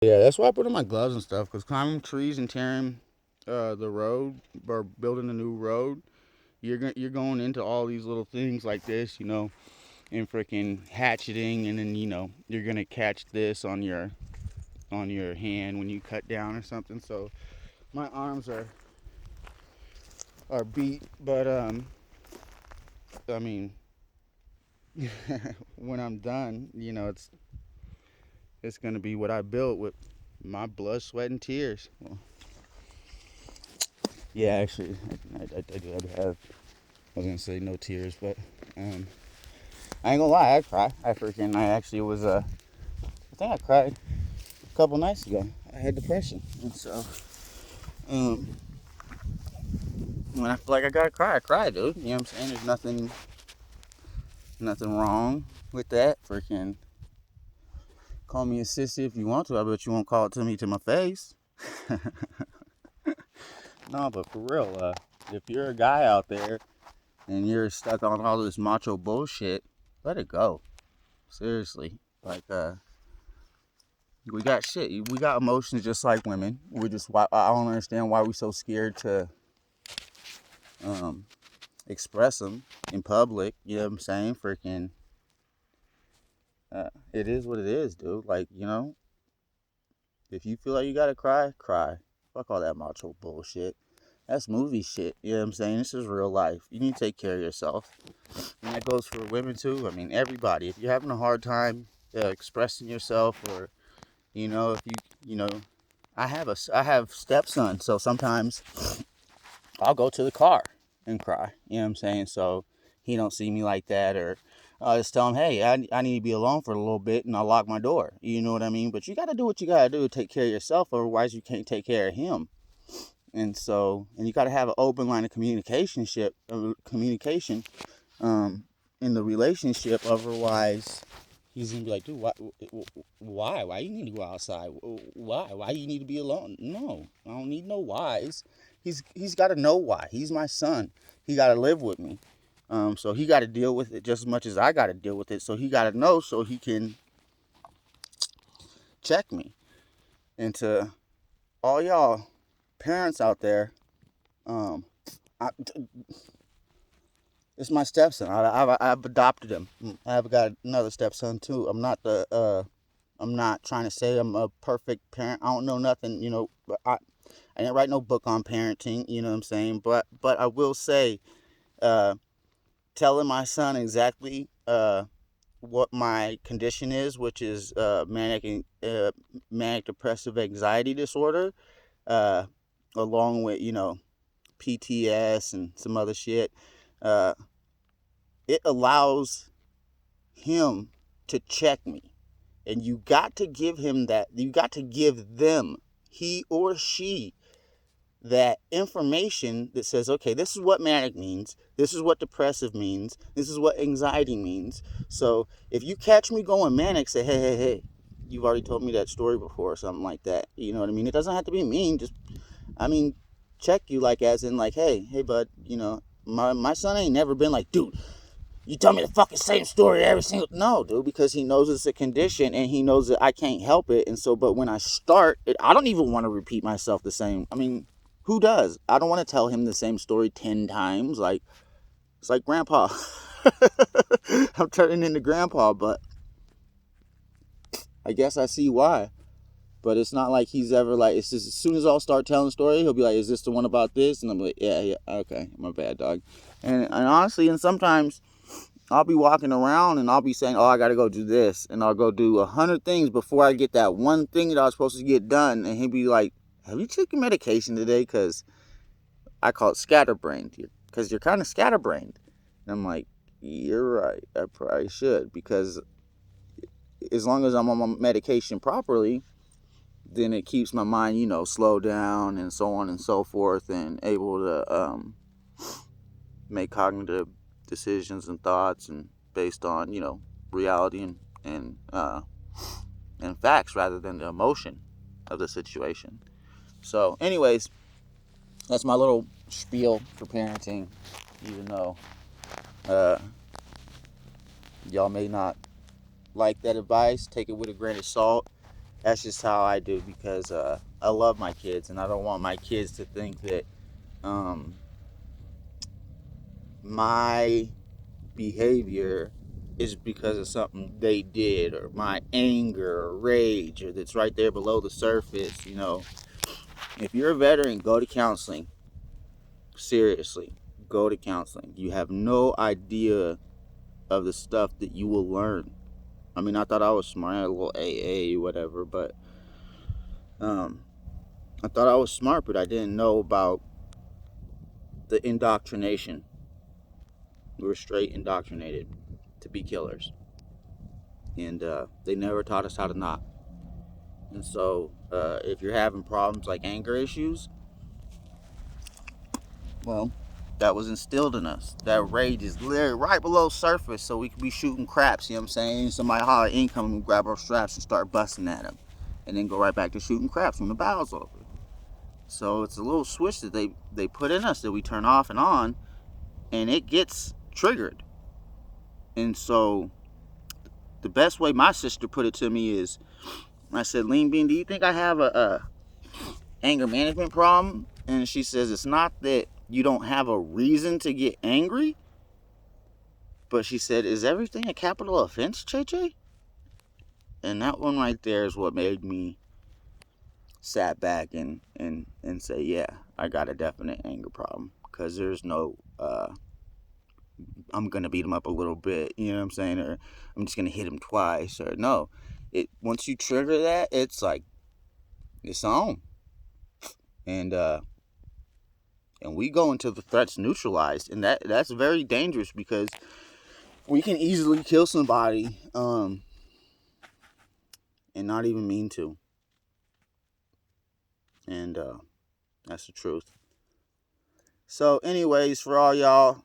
Yeah, that's why I put on my gloves and stuff. Cause climbing trees and tearing the road or building a new road, you're going into all these little things like this, and freaking hatcheting, and then you're gonna catch this on your hand when you cut down or something. So my arms are beat, but I mean, when I'm done, it's gonna be what I built with my blood, sweat, and tears. Well, yeah, actually, I do have. I was gonna say no tears, but um, I ain't gonna lie, I cry. I actually was I think I cried a couple nights ago. I had depression, and so um, when I feel like I gotta cry, I cry, dude. You know what I'm saying? There's nothing wrong with that. Freaking call me a sissy if you want to. I bet you won't call it to me to my face. No, but for real, if you're a guy out there and you're stuck on all this macho bullshit, let it go. Seriously, like we got shit. We got emotions just like women. I don't understand why we so scared to um express them in public. You know what I'm saying? Freaking, it is what it is, dude. Like, if you feel like you gotta cry, cry. Fuck all that macho bullshit. That's movie shit. You know what I'm saying? This is real life. You need to take care of yourself. And that goes for women too. I mean, everybody. If you're having a hard time expressing yourself, or if I have stepson, so sometimes I'll go to the car and cry. You know what I'm saying? So he don't see me like that, or I'll just tell him, hey, I need to be alone for a little bit, and I'll lock my door. You know what I mean? But you got to do what you got to do to take care of yourself, otherwise you can't take care of him. And you got to have an open line of communication in the relationship. Otherwise, he's gonna be like, dude, why you need to go outside? Why you need to be alone? No, I don't need no whys. He's got to know why. He's my son. He got to live with me. So he got to deal with it just as much as I got to deal with it. So he got to know so he can check me. And to all y'all parents out there, um, I, it's my stepson. I've adopted him. I've got another stepson too. I'm not trying to say I'm a perfect parent. I don't know nothing, but I didn't write no book on parenting, you know what I'm saying? But I will say, uh, telling my son exactly what my condition is, which is manic depressive anxiety disorder, uh, along with PTS and some other shit. Uh, it allows him to check me. And you got to give him that. You got to give them, he or she, that information that says, okay, this is what manic means. This is what depressive means. This is what anxiety means. So if you catch me going manic, say, hey, hey, hey, you've already told me that story before, or something like that. You know what I mean? It doesn't have to be mean. I mean, check you, like, as in, like, hey, bud, my son ain't never been like, dude, you tell me the fucking same story every single. No, dude, because he knows it's a condition and he knows that I can't help it. And so, but when I start it, I don't even want to repeat myself the same. I mean, who does? I don't want to tell him the same story 10 times. Like, it's like grandpa. I'm turning into grandpa, but I guess I see why. But it's not like he's ever like, it's just as soon as I'll start telling the story, he'll be like, is this the one about this? And I'm like, yeah, okay, my bad, dog. And honestly, and sometimes I'll be walking around and I'll be saying, oh, I got to go do this. And I'll go do 100 things before I get that one thing that I was supposed to get done. And he'll be like, have you taken medication today? Because I call it scatterbrained. Because you're kind of scatterbrained. And I'm like, you're right. I probably should. Because as long as I'm on my medication properly, then it keeps my mind, slowed down and so on and so forth, and able to make cognitive decisions and thoughts, and based on reality and facts rather than the emotion of the situation. So, anyways, that's my little spiel for parenting. Even though uh, y'all may not like that advice, take it with a grain of salt. That's just how I do, because I love my kids, and I don't want my kids to think that um, my behavior is because of something they did, or my anger or rage, or that's right there below the surface. If you're a veteran, go to counseling. Seriously, go to counseling. You have no idea of the stuff that you will learn. I mean, I thought I was smart, I had a little AA, whatever, but um, I thought I was smart, but I didn't know about the indoctrination. We were straight indoctrinated to be killers, and they never taught us how to not. And so, if you're having problems like anger issues, well, that was instilled in us. That rage is literally right below surface, so we could be shooting craps. You know what I'm saying? Somebody holler income, we grab our straps and start busting at them, and then go right back to shooting craps when the battle's over. So it's a little switch that they put in us that we turn off and on, and it gets triggered. And so the best way my sister put it to me is, I said, Lean Bean, do you think I have a anger management problem? And she says, it's not that you don't have a reason to get angry, but she said, is everything a capital offense, JJ? And that one right there is what made me sat back and say, yeah, I got a definite anger problem. Because there's no, I'm going to beat him up a little bit, you know what I'm saying? Or I'm just going to hit him twice. Or no, once you trigger that, it's like, it's on. And we go into the threats neutralized. And that's very dangerous, because we can easily kill somebody and not even mean to. And that's the truth. So anyways, for all y'all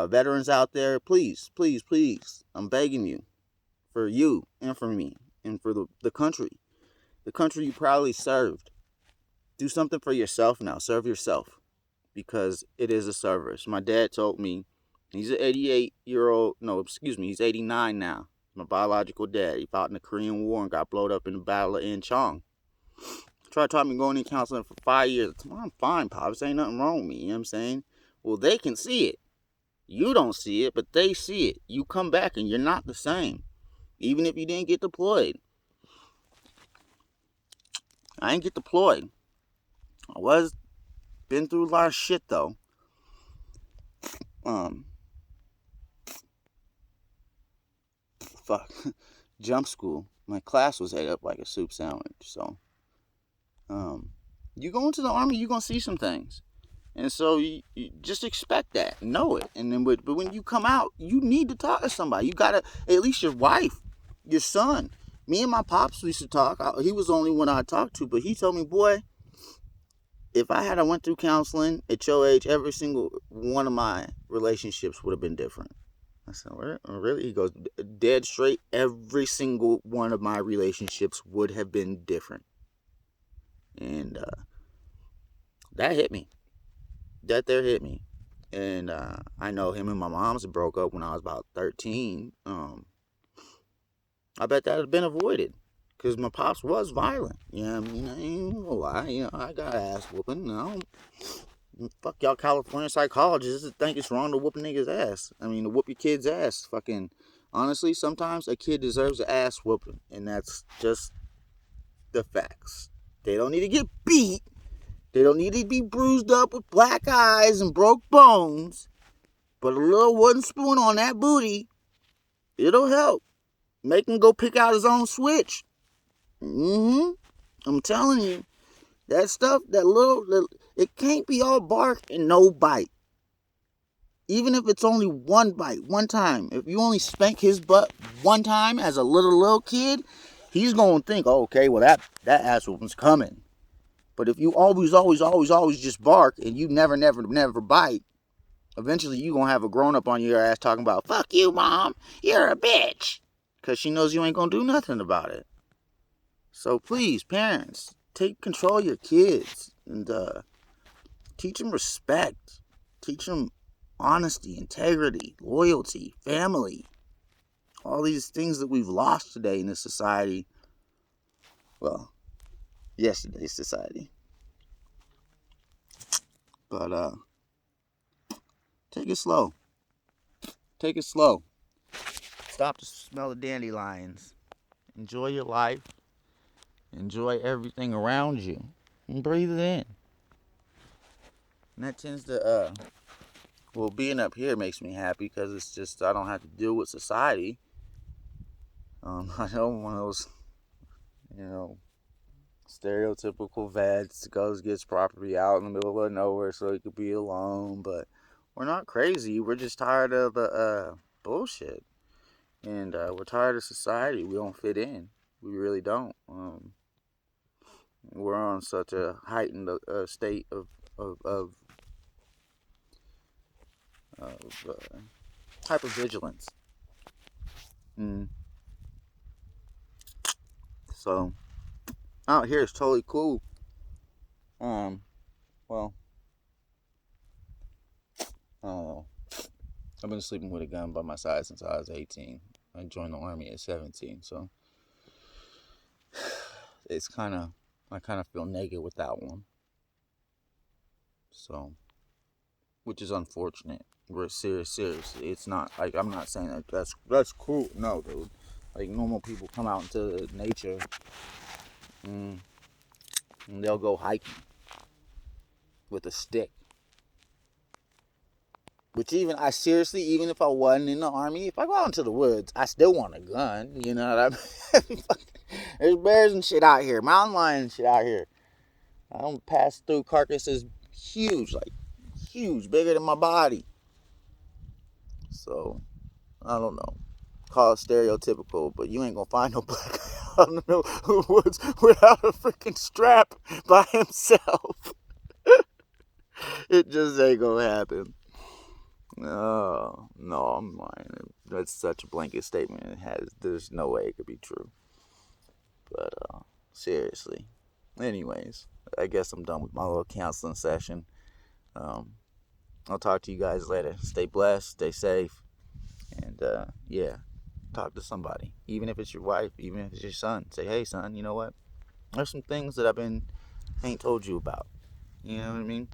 veterans out there, please, please, please, I'm begging you, for you and for me and for the country you proudly served, do something for yourself now. Serve yourself, because it is a service. My dad told me, he's an 88-year-old, no, excuse me, he's 89 now. My biological dad. He fought in the Korean War and got blown up in the Battle of Incheon. Tried to talk me going in counseling for 5 years. I'm fine, Pops. Ain't nothing wrong with me. You know what I'm saying? Well, they can see it. You don't see it, but they see it. You come back and you're not the same. Even if you didn't get deployed. I didn't get deployed. Been through a lot of shit, though. Fuck. Jump school. My class was ate up like a soup sandwich. So, you go into the Army, you're going to see some things. And so you just expect that, know it. And then, but when you come out, you need to talk to somebody. You gotta, at least your wife, your son. Me and my pops used to talk. He was the only one I talked to, but he told me, boy, if I had went through counseling at your age, every single one of my relationships would have been different. I said, really? He goes, dead straight, every single one of my relationships would have been different. And that hit me. That there hit me. And I know him and my mom's broke up when I was about 13. I bet that would have been avoided, because my pops was violent. You know what I mean? I ain't gonna lie. I got ass whooping. Fuck y'all California psychologists that think it's wrong to whoop a nigga's ass. I mean, to whoop your kid's ass. Fucking, honestly, sometimes a kid deserves an ass whooping. And that's just the facts. They don't need to get beat. They don't need to be bruised up with black eyes and broke bones. But a little wooden spoon on that booty, it'll help. Make him go pick out his own switch. I'm telling you, that stuff, it can't be all bark and no bite. Even if it's only one bite, one time. If you only spank his butt one time as a little kid, he's going to think, oh, okay, well, that ass whooping's coming. But if you always just bark and you never bite, eventually you're going to have a grown-up on your ass talking about, fuck you, Mom, you're a bitch. Because she knows you ain't going to do nothing about it. So please, parents, take control of your kids and teach them respect. Teach them honesty, integrity, loyalty, family. All these things that we've lost today in this society. Well, yesterday's society. But take it slow. Take it slow. Stop to smell the dandelions. Enjoy your life. Enjoy everything around you. And breathe it in. And that tends to, well, being up here makes me happy because it's just, I don't have to deal with society. I know one of those, stereotypical vets goes, gets property out in the middle of nowhere so he could be alone. But we're not crazy. We're just tired of the bullshit. And we're tired of society. We don't fit in. We really don't. We're on such a heightened state of hypervigilance. So out here it's totally cool. Well, I don't know. I've been sleeping with a gun by my side since I was 18. I joined the army at 17, so it's I kind of feel negative with that one. So, which is unfortunate. We're seriously. It's not like, I'm not saying that that's cool. No, dude. Like, normal people come out into nature and they'll go hiking with a stick. Which even if I wasn't in the army, if I go out into the woods, I still want a gun. You know what I mean? There's bears and shit out here, mountain lions and shit out here. I don't pass through carcasses huge, bigger than my body. So, I don't know. Call it stereotypical, but you ain't gonna find no black guy out in the middle of the woods without a freaking strap by himself. It just ain't gonna happen. No, I'm lying. That's such a blanket statement. There's no way it could be true. But seriously. Anyways, I guess I'm done with my little counseling session. I'll talk to you guys later. Stay blessed, stay safe, and talk to somebody. Even if it's your wife, even if it's your son. Say, hey son, you know what? There's some things that I ain't told you about. You know what I mean?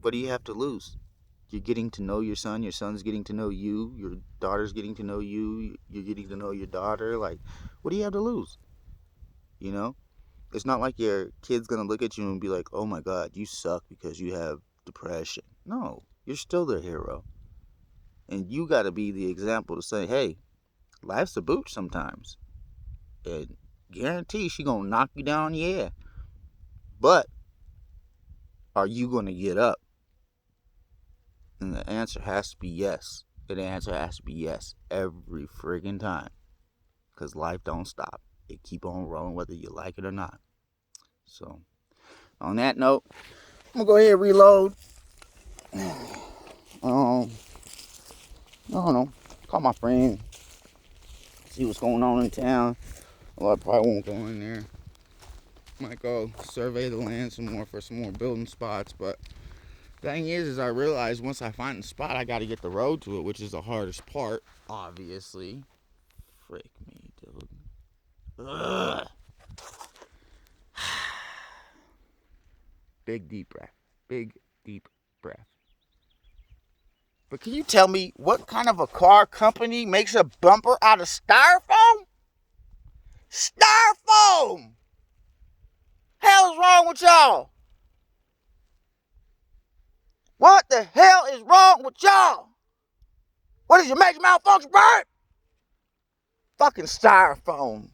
What do you have to lose? You're getting to know your son's getting to know you, your daughter's getting to know you, you're getting to know your daughter. Like, what do you have to lose? You know? It's not like your kid's gonna look at you and be like, oh my God, you suck because you have depression. No, you're still their hero. And you gotta be the example to say, hey, life's a booch sometimes. And guarantee she gonna knock you down, yeah. But are you gonna get up? And the answer has to be yes. The answer has to be yes every friggin' time. Because life don't stop. It keep on rolling whether you like it or not. So, on that note, I'm going to go ahead and reload. I don't know. Call my friend. See what's going on in town. Well, I probably won't go in there. Might go survey the land some more for some more building spots. But thing is I realize once I find the spot, I got to get the road to it, which is the hardest part, obviously. Frick me, dude. Ugh. Big deep breath. Big deep breath. But can you tell me what kind of a car company makes a bumper out of styrofoam? Styrofoam! Hell is wrong with y'all? What the hell is wrong with y'all? What is your major malfunction, Bert? Fucking styrofoam.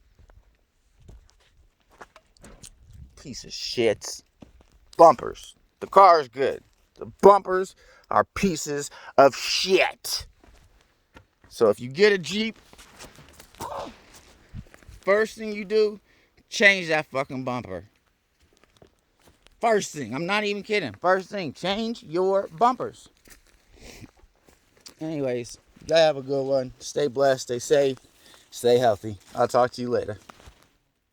Piece of shits. Bumpers. The car is good. The bumpers are pieces of shit. So if you get a Jeep, first thing you do, change that fucking bumper. First thing. I'm not even kidding. First thing, change your bumpers. Anyways, you gotta have a good one. Stay blessed, stay safe, stay healthy. I'll talk to you later.